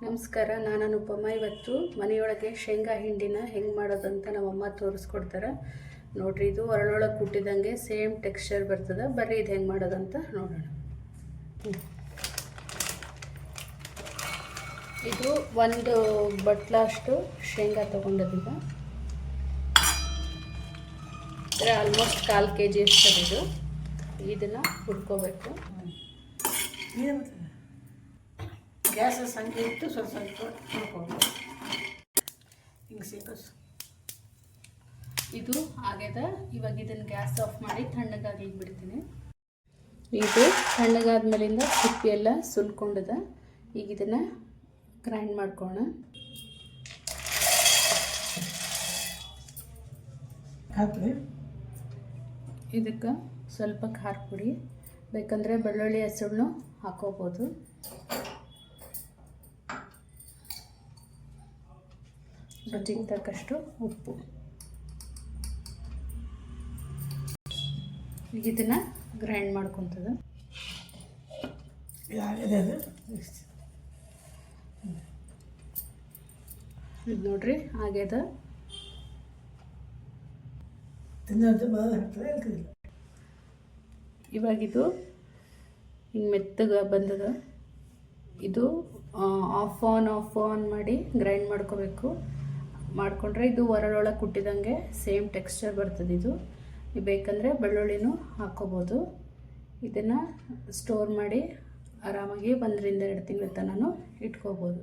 ನಮಸ್ಕಾರ, ನಾನು ಅನುಪಮ. ಇವತ್ತು ಮನೆಯೊಳಗೆ ಶೇಂಗಾ ಹಿಂಡಿನ ಹೆಂಗೆ ಮಾಡೋದಂತ ನಮ್ಮಮ್ಮ ತೋರಿಸ್ಕೊಡ್ತಾರೆ ನೋಡ್ರಿ. ಇದು ಒರಳೊಳಗೆ ಕುಟ್ಟಿದಂಗೆ ಸೇಮ್ ಟೆಕ್ಸ್ಚರ್ ಬರ್ತದೆ. ಬರ್ರಿ ಇದು ಹೆಂಗೆ ಮಾಡೋದಂತ ನೋಡೋಣ. ಇದು ಒಂದು ಬಟ್ಲಷ್ಟು ಶೇಂಗಾ ತೊಗೊಂಡದೀಗ. ಆಲ್ಮೋಸ್ಟ್ 1/4 kg ಅಷ್ಟೇ. ಇದನ್ನು ಹುರ್ಕೋಬೇಕು. ಗ್ಯಾಸ್ ಸಂಖ್ಯೆ ಇಟ್ಟು ಸ್ವಲ್ಪ ಹುರ್ಕೋಬೇಕು. ಹಿಂಗೆ ಸೇರಿಸು. ಇದು ಆಗ್ಯದ. ಇವಾಗ ಇದನ್ನು ಗ್ಯಾಸ್ ಆಫ್ ಮಾಡಿ ತಣ್ಣಗಾಗಿ ಬಿಡ್ತೀನಿ. ಇದು ತಣ್ಣಗಾದ್ಮೇಲಿಂದ ಸಿಪ್ಪಿ ಎಲ್ಲ ಸುಲ್ಕೊಂಡದ. ಈಗ ಇದನ್ನು ಗ್ರೈಂಡ್ ಮಾಡ್ಕೋಣ. ಇದಕ್ಕೆ ಸ್ವಲ್ಪ ಖಾರ ಪುಡಿ ಬೇಕಂದರೆ ಬೆಳ್ಳುಳ್ಳಿ ಹೆಸರನ್ನು ಹಾಕೋಬೋದು. ರುಚಿಗೆ ತಕ್ಕಷ್ಟು ಉಪ್ಪು. ಈಗ ಇದನ್ನು ಗ್ರೈಂಡ್ ಮಾಡ್ಕೊತದ. ಇದು ನೋಡ್ರಿ ಆಗ್ಯದ. ಇವಾಗಿದು ಹಿಂಗೆ ಮೆತ್ತಗೆ ಬಂದದ. ಇದು ಆಫ್ ಆನ್ ಮಾಡಿ ಗ್ರೈಂಡ್ ಮಾಡ್ಕೋಬೇಕು. ಮಾಡಿಕೊಂಡ್ರೆ ಇದು ಒರಳೊಳಗೆ ಕುಟ್ಟಿದಂಗೆ ಸೇಮ್ ಟೆಕ್ಸ್ಚರ್ ಬರ್ತದೆ. ಇದು ಬೇಕಂದರೆ ಬೆಳ್ಳುಳ್ಳಿನೂ ಹಾಕ್ಕೋಬೋದು. ಇದನ್ನು ಸ್ಟೋರ್ ಮಾಡಿ ಆರಾಮಾಗಿ 1 ರಿಂದ 2 ತಿಂಗಳ ತನಕ ಇಟ್ಕೋಬೋದು.